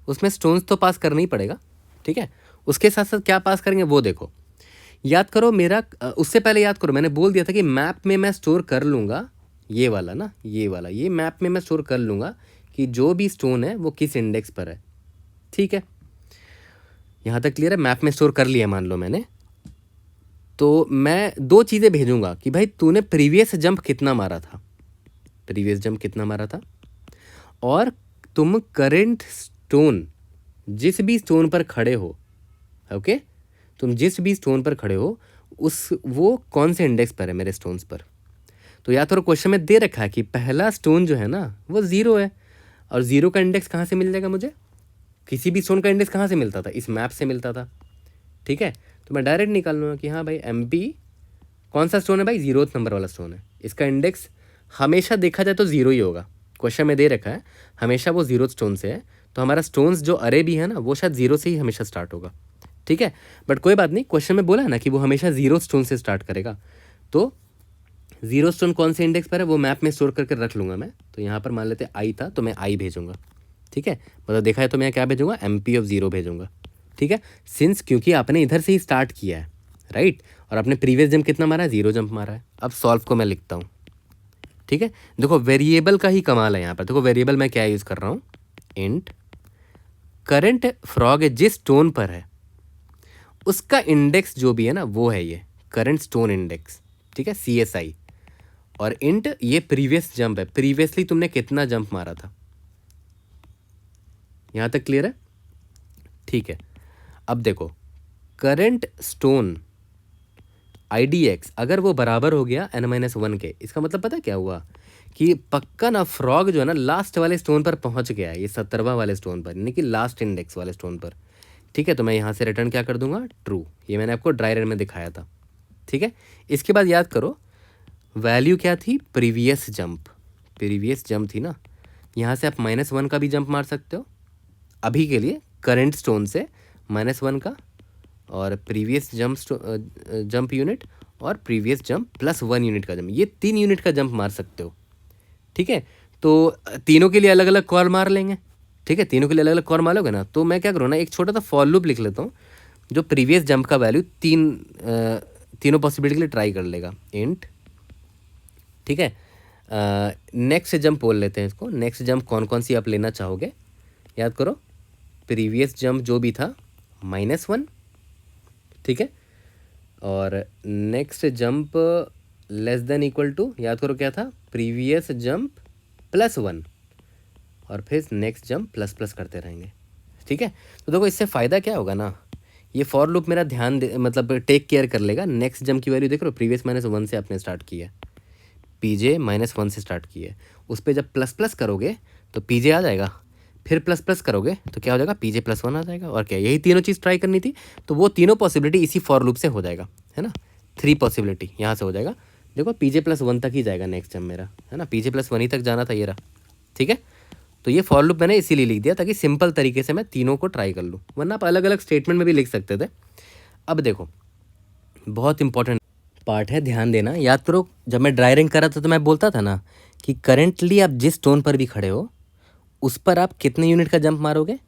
उसमें स्टोन्स तो पास करना ही पड़ेगा। ठीक है, उसके साथ साथ क्या पास करेंगे वो देखो, याद करो मेरा, उससे पहले याद करो मैंने बोल दिया था कि मैप में मैं स्टोर कर लूँगा, ये वाला ना, ये वाला, ये मैप में मैं स्टोर कर लूँगा कि जो भी स्टोन है वो किस इंडेक्स पर है। ठीक है, यहाँ तक क्लियर है, मैप में स्टोर कर लिया मान लो मैंने, तो मैं 2 चीज़ें भेजूंगा कि भाई तूने प्रीवियस जंप कितना मारा था, प्रीवियस जंप कितना मारा था, और तुम करंट स्टोन जिस भी स्टोन पर खड़े हो, ओके, तुम जिस भी स्टोन पर खड़े हो उस वो कौन से इंडेक्स पर है मेरे स्टोन्स पर। तो या तो क्वेश्चन में दे रखा है कि पहला स्टोन जो है ना वो 0 है, और 0 का इंडेक्स कहाँ से मिल जाएगा मुझे, किसी भी स्टोन का इंडेक्स कहाँ से मिलता था, इस मैप से मिलता था। ठीक है, तो मैं डायरेक्ट निकाल लूँगा कि हाँ भाई MP कौन सा स्टोन है भाई, 0th नंबर वाला स्टोन है, इसका इंडेक्स हमेशा देखा जाए तो 0 ही होगा, क्वेश्चन में दे रखा है हमेशा वो 0th स्टोन से है, तो हमारा स्टोन्स जो अरे भी है ना वो शायद 0 से ही हमेशा स्टार्ट होगा। ठीक है, बट कोई बात नहीं, क्वेश्चन में बोला है ना कि वो हमेशा 0th स्टोन से स्टार्ट करेगा, तो 0th स्टोन कौन से इंडेक्स पर है वो मैप में स्टोर करके रख लूँगा मैं। तो यहाँ पर मान लेते I था तो मैं I भेजूँगा। ठीक है, मतलब देखा है तो मैं क्या भेजूँगा, MP of 0 भेजूँगा। ठीक है, सिंस क्योंकि आपने इधर से ही स्टार्ट किया है, राइट, और आपने प्रीवियस जंप कितना मारा है, 0 जंप मारा है। अब सॉल्व को मैं लिखता हूँ। ठीक है, देखो वेरिएबल का ही कमाल है यहाँ पर, देखो वेरिएबल मैं क्या यूज़ कर रहा हूँ, इंट करंट फ्रॉग जिस स्टोन पर है उसका इंडेक्स जो भी है ना वो है ये करंट स्टोन इंडेक्स। ठीक है, CSI, और इंट ये प्रीवियस जंप है, प्रीवियसली तुमने कितना जंप मारा था। यहाँ तक क्लियर है। ठीक है, अब देखो करंट स्टोन IDX अगर वो बराबर हो गया n-1 के, इसका मतलब पता क्या हुआ कि पक्का ना फ्रॉग जो है ना लास्ट वाले स्टोन पर पहुंच गया है, ये 17वां वाले स्टोन पर, यानी कि लास्ट इंडेक्स वाले स्टोन पर। ठीक है, तो मैं यहाँ से रिटर्न क्या कर दूंगा, ट्रू, ये मैंने आपको ड्राई रन में दिखाया था। ठीक है। इसके बाद याद करो वैल्यू क्या थी, प्रीवियस जंप थी ना, यहाँ से आप -1 का भी जंप मार सकते हो अभी के लिए करंट स्टोन से, -1 का, और प्रीवियस जंप यूनिट और प्रीवियस जंप +1 यूनिट का जंप, ये 3 यूनिट का जंप मार सकते हो। ठीक है, तो तीनों के लिए अलग अलग कॉल मार लेंगे। ठीक है, तीनों के लिए अलग अलग कॉल मारोगे ना, तो मैं क्या करूँ ना, एक छोटा सा फॉर लूप लिख लेता हूँ जो प्रीवियस जंप का वैल्यू तीनों पॉसिबिलिटी के लिए ट्राई कर लेगा। इंट, ठीक है, नेक्स्ट जंप बोल लेते हैं इसको। नेक्स्ट जंप कौन कौन सी आप लेना चाहोगे, याद करो प्रीवियस जंप जो भी था -1, ठीक है, और नेक्स्ट जंप < याद करो क्या था, प्रीवियस जंप +1, और फिर नेक्स्ट जंप ++ करते रहेंगे। ठीक है, तो देखो इससे फ़ायदा क्या होगा ना, ये फॉर लूप मेरा ध्यान दे मतलब टेक केयर कर लेगा। नेक्स्ट जंप की वैल्यू देख रहे हो, प्रीवियस -1 से आपने स्टार्ट किया है, पीजे -1 से स्टार्ट किया है, उस पर जब ++ करोगे तो पीजे आ जाएगा, फिर ++ करोगे तो क्या हो जाएगा, पीजे +1 आ जाएगा। और क्या, यही तीनों चीज़ ट्राई करनी थी, तो वो तीनों पॉसिबिलिटी इसी फॉर लूप से हो जाएगा, है ना। 3 पॉसिबिलिटी यहाँ से हो जाएगा। देखो पीजे +1 तक ही जाएगा नेक्स्ट जंप मेरा, है ना, पीजे +1 ही तक जाना था ये रहा। ठीक है, तो ये फॉर लूप मैंने इसीलिए लिख दिया ताकि सिंपल तरीके से मैं तीनों को ट्राई कर लूँ, वरना आप अलग अलग स्टेटमेंट में भी लिख सकते थे। अब देखो बहुत इंपॉर्टेंट पार्ट है, ध्यान देना। याद करो जब मैं ड्राई रन कर रहा था तो मैं बोलता था ना कि करेंटली आप जिस टोन पर भी खड़े हो उस पर आप कितने यूनिट का जंप मारोगे,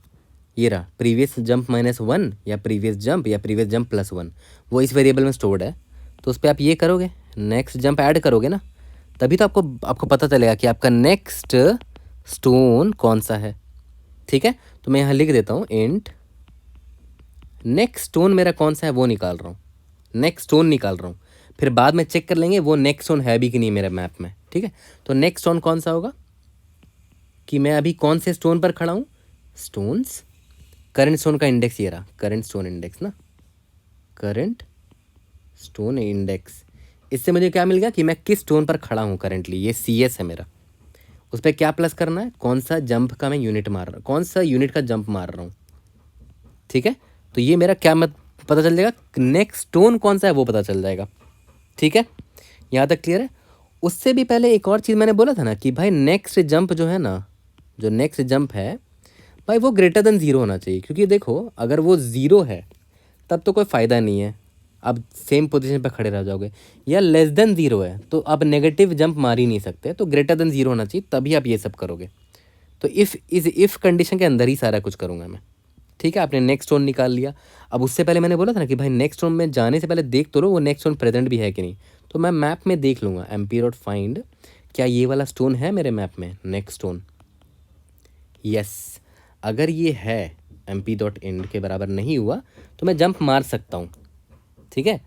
ये रहा प्रीवियस जंप -1 या प्रीवियस जंप +1, वो इस वेरिएबल में स्टोर्ड है। तो उस पर आप ये करोगे, नेक्स्ट जंप ऐड करोगे ना, तभी तो आपको पता चलेगा कि आपका नेक्स्ट स्टोन कौन सा है। ठीक है, तो मैं यहाँ लिख देता हूँ इंट नेक्स्ट स्टोन मेरा कौन सा है वो निकाल रहा हूँ, नेक्स्ट स्टोन निकाल रहा हूँ, फिर बाद में चेक कर लेंगे वो नेक्स्ट स्टोन है भी कि नहीं मेरे मैप में। ठीक है, तो नेक्स्ट स्टोन कौन सा होगा कि मैं अभी कौन से स्टोन पर खड़ा हूँ, स्टोन्स, करंट स्टोन का इंडेक्स ये रहा, करंट स्टोन इंडेक्स ना, करंट स्टोन इंडेक्स। इससे मुझे क्या मिल गया कि मैं किस स्टोन पर खड़ा हूँ करेंटली, ये CS है मेरा। उस पर क्या प्लस करना है, कौन सा जंप का मैं यूनिट मार रहा हूँ, कौन सा यूनिट का जंप मार रहा हूँ। ठीक है, तो ये मेरा क्या मत पता चल जाएगा, नेक्स्ट स्टोन कौन सा है वो पता चल जाएगा। ठीक है, यहाँ तक क्लियर है। उससे भी पहले एक और चीज़ मैंने बोला था ना कि भाई नेक्स्ट जंप जो है ना, जो नेक्स्ट जंप है भाई वो >0 होना चाहिए, क्योंकि देखो अगर वो 0 है तब तो कोई फ़ायदा नहीं है, आप सेम पोजीशन पर खड़े रह जाओगे, या <0 है तो आप नेगेटिव जंप मार ही नहीं सकते, तो >0 होना चाहिए तभी आप ये सब करोगे। तो इफ़ कंडीशन के अंदर ही सारा कुछ करूँगा मैं। ठीक है, आपने नेक्स्ट स्टोन निकाल लिया। अब उससे पहले मैंने बोला था ना कि भाई नेक्स्ट स्टोन में जाने से पहले देख तो लो वो नेक्स्ट स्टोन प्रेजेंट भी है कि नहीं, तो मैं मैप में देख लूँगा mp.find क्या ये वाला स्टोन है मेरे मैप में, नेक्स्ट स्टोन। यस, अगर ये है mp.end के बराबर नहीं हुआ तो मैं जंप मार सकता हूँ। ठीक है,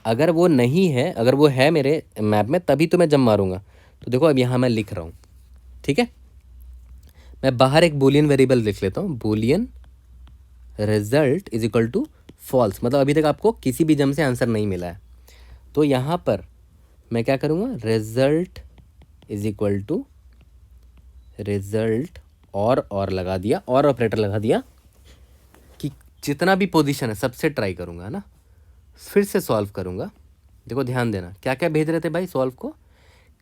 अगर वो नहीं है, अगर वो है मेरे मैप में तभी तो मैं जंप मारूंगा। तो देखो अब यहाँ मैं लिख रहा हूँ। ठीक है, मैं बाहर एक बूलियन वेरिएबल लिख लेता हूँ, बूलियन रिजल्ट = फॉल्स, मतलब अभी तक आपको किसी भी जंप से आंसर नहीं मिला है। तो यहाँ पर मैं क्या करूँगा, रिजल्ट रिजल्ट और लगा दिया, और ऑपरेटर लगा दिया कि जितना भी पोजीशन है सबसे ट्राई करूँगा, है ना, फिर से सॉल्व करूँगा। देखो ध्यान देना क्या क्या भेज रहे थे भाई सॉल्व को,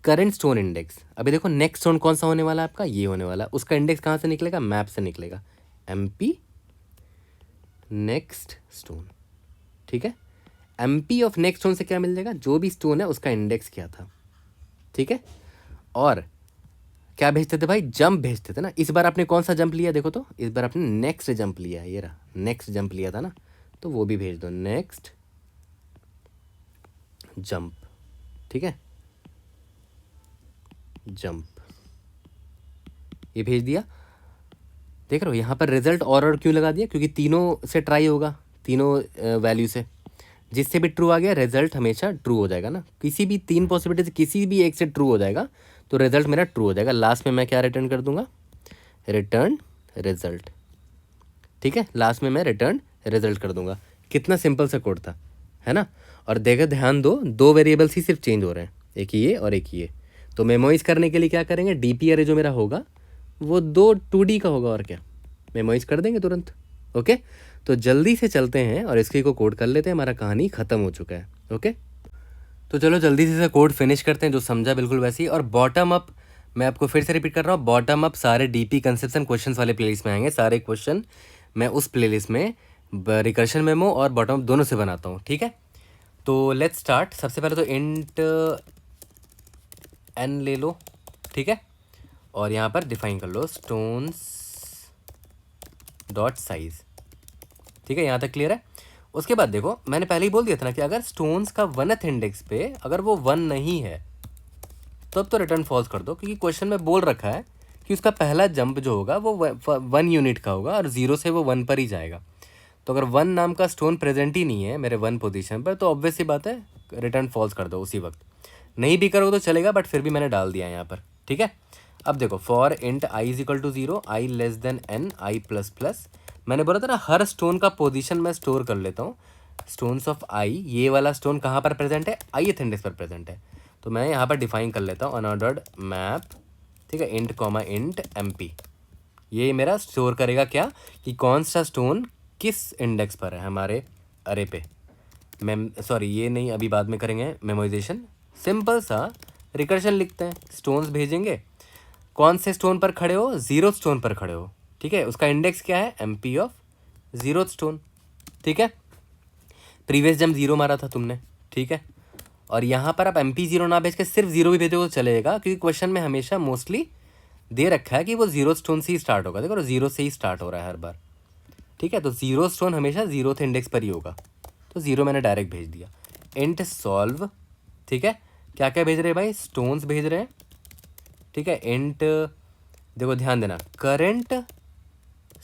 करंट स्टोन इंडेक्स। अभी देखो नेक्स्ट स्टोन कौन सा होने वाला है आपका, ये होने वाला है, उसका इंडेक्स कहाँ से निकलेगा, मैप से निकलेगा, MP नेक्स्ट स्टोन। ठीक है, MP ऑफ नेक्स्ट स्टोन से क्या मिल जाएगा, जो भी स्टोन है उसका इंडेक्स क्या था। ठीक है, और क्या भेजते थे भाई, जंप भेजते थे ना। इस बार आपने कौन सा जंप लिया, देखो तो इस बार आपने नेक्स्ट जंप लिया, ये रहा नेक्स्ट जंप लिया था ना, तो वो भी भेज दो, नेक्स्ट जंप। ठीक है, जंप ये भेज दिया। देख रहे हो यहाँ पर रिजल्ट और क्यों लगा दिया, क्योंकि तीनों से ट्राई होगा, तीनों वैल्यू से, जिससे भी ट्रू आ गया रिजल्ट हमेशा ट्रू हो जाएगा ना, किसी भी 3 पॉसिबिलिटी से किसी भी एक से ट्रू हो जाएगा तो रिजल्ट मेरा ट्रू हो जाएगा। लास्ट में मैं क्या रिटर्न कर दूंगा, रिटर्न रिजल्ट। ठीक है, लास्ट में मैं रिटर्न रिजल्ट कर दूंगा। कितना सिंपल सा कोड था, है ना। और देखो ध्यान दो, 2 वेरिएबल्स ही सिर्फ चेंज हो रहे हैं, एक ये और एक ये। तो मेमोइज करने के लिए क्या करेंगे, DP अरे जो मेरा होगा वो 2D का होगा, और क्या मेमोइज कर देंगे तुरंत। ओके, तो जल्दी से चलते हैं और इसके को कोड कर लेते हैं, हमारा कहानी ख़त्म हो चुका है। ओके, तो चलो जल्दी से कोड फिनिश करते हैं, जो समझा बिल्कुल वैसे ही। और बॉटम अप मैं आपको फिर से रिपीट कर रहा हूँ, बॉटम अप सारे डीपी कंसेप्शन क्वेश्चंस वाले प्लेलिस्ट में आएंगे। सारे क्वेश्चन मैं उस प्लेलिस्ट में रिकर्शन मेमो और बॉटम अप दोनों से बनाता हूँ, ठीक है। तो लेट्स स्टार्ट। सबसे पहले तो इंट एन ले लो, ठीक है, और यहाँ पर डिफाइन कर लो स्टोन्स डॉट साइज, ठीक है, यहाँ तक क्लियर है। उसके बाद देखो मैंने पहले ही बोल दिया था ना कि अगर स्टोन्स का 1th इंडेक्स पे अगर वो 1 नहीं है तब तो रिटर्न फॉल्स कर दो, क्योंकि क्वेश्चन में बोल रखा है कि उसका पहला जंप जो होगा वो 1 यूनिट का होगा और 0 से वो 1 पर ही जाएगा। तो अगर 1 नाम का स्टोन प्रेजेंट ही नहीं है मेरे 1 पोजीशन पर तो ऑब्वियस सी बात है रिटर्न फॉल्स कर दो उसी वक्त। नहीं भी करोगे तो चलेगा, बट फिर भी मैंने डाल दिया यहाँ पर, ठीक है। अब देखो for int i is equal to 0, i less than n, i plus plus. मैंने बोला था ना हर स्टोन का पोजीशन मैं स्टोर कर लेता हूँ। स्टोन्स ऑफ आई, ये वाला स्टोन कहाँ पर प्रेजेंट है, ith इंडेक्स पर प्रेजेंट है, तो मैं यहाँ पर डिफाइन कर लेता हूँ अनऑर्डर्ड मैप, ठीक है, int comma int m p. ये मेरा स्टोर करेगा क्या कि कौन सा स्टोन किस इंडेक्स पर है हमारे अरे पे। सॉरी ये नहीं, अभी बाद में करेंगे मेमोराइजेशन। सिंपल सा रिकर्शन लिखते हैं, स्टोन्स भेजेंगे, कौन से स्टोन पर खड़े हो, 0 स्टोन पर खड़े हो, ठीक है, उसका इंडेक्स क्या है, एम पी ऑफ 0 स्टोन, ठीक है। प्रीवियस जंप 0 मारा था तुमने, ठीक है, और यहाँ पर आप एम पी 0 ना भेज के सिर्फ 0 भी भेजोगे तो चलेगा, क्योंकि क्वेश्चन में हमेशा मोस्टली दे रखा है कि वो 0 स्टोन से ही स्टार्ट होगा। देखो 0 से ही स्टार्ट हो रहा है हर बार, ठीक है, तो 0 स्टोन हमेशा 0th इंडेक्स पर ही होगा, तो 0 मैंने डायरेक्ट भेज दिया। इंट सॉल्व, ठीक है, क्या क्या भेज रहे हैं भाई, स्टोन्स भेज रहे हैं, ठीक है। इंट देखो ध्यान देना, करंट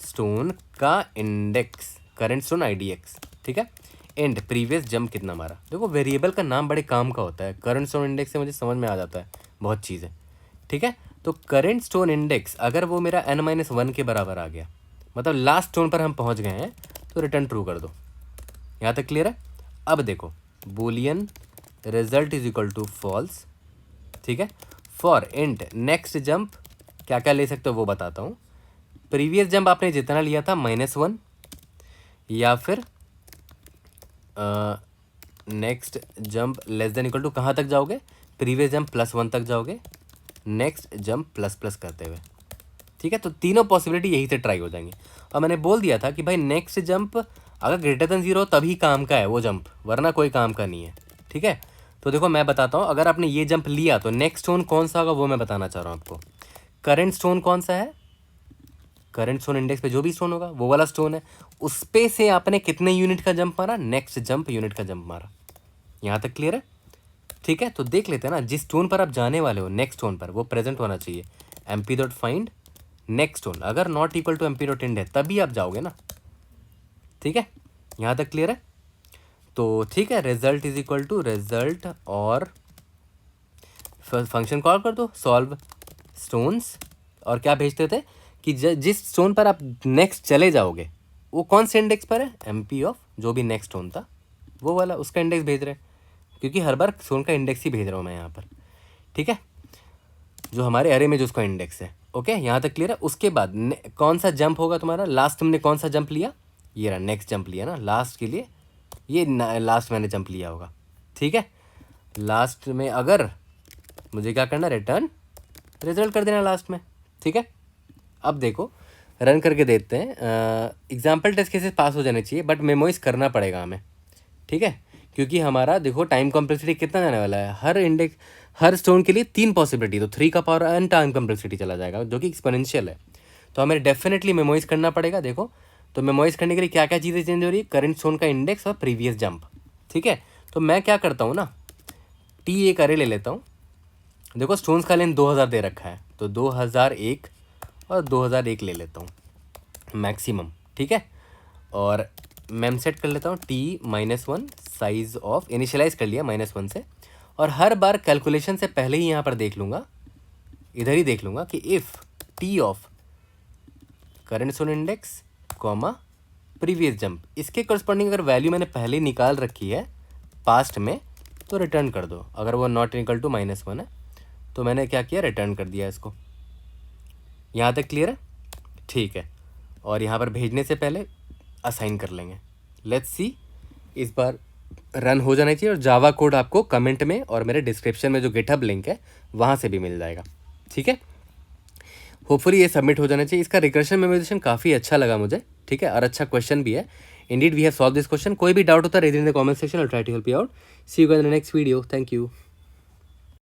स्टोन का index, current stone I D x, ठीक है। इंट प्रीवियस जंप कितना मारा, देखो वेरिएबल का नाम बड़े काम का होता है, करंट स्टोन इंडेक्स से मुझे समझ में आ जाता है बहुत चीज़ें, ठीक है। तो करंट स्टोन इंडेक्स अगर वो मेरा n-1 के बराबर आ गया, मतलब लास्ट स्टोन पर हम पहुंच गए हैं, तो रिटर्न ट्रू कर दो। यहाँ तक क्लियर है। अब देखो boolean result is equal to false, ठीक है। फॉर इंट नेक्स्ट जंप क्या क्या ले सकते हो वो बताता हूँ। प्रीवियस जंप आपने जितना लिया था -1, या फिर next jump less than equal to कहाँ तक जाओगे, प्रीवियस जंप +1 तक जाओगे, नेक्स्ट जंप ++ करते हुए, ठीक है। तो तीनों पॉसिबिलिटी यही से ट्राई हो जाएंगी। और मैंने बोल दिया था कि भाई नेक्स्ट जंप अगर ग्रेटर देन 0 तभी काम का है वो जंप, वरना कोई काम का नहीं है, ठीक है। तो देखो मैं बताता हूँ, अगर आपने ये जंप लिया तो नेक्स्ट स्टोन कौन सा होगा वो मैं बताना चाह रहा हूँ आपको। करंट स्टोन कौन सा है, करंट स्टोन इंडेक्स पे जो भी स्टोन होगा वो वाला स्टोन है, उस पे से आपने कितने यूनिट का जंप मारा, नेक्स्ट जंप यूनिट का जंप मारा। यहाँ तक क्लियर है, ठीक है। तो देख लेते हैं ना, जिस स्टोन पर आप जाने वाले हो नेक्स्ट स्टोन पर वो प्रेजेंट होना चाहिए। M P dot find next stone, अगर not equal to M P dot end है तभी आप जाओगे ना, ठीक है। यहाँ तक क्लियर है। तो ठीक है, result is equal to result और फंक्शन कॉल कर दो सॉल्व स्टोन्स, और क्या भेजते थे कि जिस स्टोन पर आप नेक्स्ट चले जाओगे वो कौन से इंडेक्स पर है, एम पी ऑफ जो भी नेक्स्ट स्टोन था वो वाला, उसका इंडेक्स भेज रहे हैं, क्योंकि हर बार स्टोन का इंडेक्स ही भेज रहा हूँ मैं यहाँ पर, ठीक है, जो हमारे अरे में जो उसका इंडेक्स है। ओके, यहाँ तक क्लियर है। उसके बाद कौन सा जंप होगा तुम्हारा, लास्ट तुमने कौन सा जंप लिया, ये रहा नेक्स्ट जंप लिया ना लास्ट के लिए, ये लास्ट मैंने जंप लिया होगा, ठीक है। लास्ट में अगर मुझे क्या करना, रिटर्न रिजल्ट कर देना लास्ट में, ठीक है। अब देखो रन करके देखते हैं। एग्जाम्पल टेस्ट केसेस पास हो जाने चाहिए, बट मेमोइज करना पड़ेगा हमें, ठीक है, क्योंकि हमारा देखो टाइम कॉम्प्लेक्सिटी कितना जाने वाला है, हर इंडेक्स हर स्टोन के लिए 3 पॉसिबिलिटी, तो 3 का पावर n टाइम कॉम्प्लेक्सिटी चला जाएगा जो कि एक्सपोनेंशियल है, तो हमें डेफिनेटली मेमोइज करना पड़ेगा। देखो तो मेमोइज करने के लिए क्या क्या चीज़ें चेंज हो रही है, करंट स्टोन का इंडेक्स और प्रीवियस जंप, ठीक है। तो मैं क्या करता हूँ ना, टी एक अरे ले लेता हूँ। देखो स्टोन्स का लेंथ 2000 दे रखा है, तो 2001 और 2001 ले लेता हूँ मैक्सिमम, ठीक है। और मैम सेट कर लेता हूँ t-1 साइज ऑफ, इनिशियलाइज कर लिया -1 से, और हर बार कैलकुलेशन से पहले ही यहाँ पर देख लूँगा, इधर ही देख लूँगा कि if T of current stone index comma previous jump, इसके करस्पॉन्डिंग अगर वैल्यू मैंने पहले निकाल रखी है पास्ट में तो रिटर्न कर दो। अगर वो नॉट इक्वल टू -1 है तो मैंने क्या किया, रिटर्न कर दिया इसको। यहाँ तक क्लियर है, ठीक है। और यहाँ पर भेजने से पहले असाइन कर लेंगे। लेट्स सी इस बार रन हो जाना चाहिए, और जावा कोड आपको कमेंट में और मेरे डिस्क्रिप्शन में जो गिटहब लिंक है वहाँ से भी मिल जाएगा, ठीक है। होपफुली ये सबमिट हो जाना चाहिए। इसका रिकर्शन मेमोराइजेशन काफ़ी अच्छा लगा मुझे, ठीक है, और अच्छा क्वेश्चन भी है। Indeed we have solve this question. कोई भी डाउट होता है raise in the comment section, I try to help you out. See you guys in the next video. Thank you.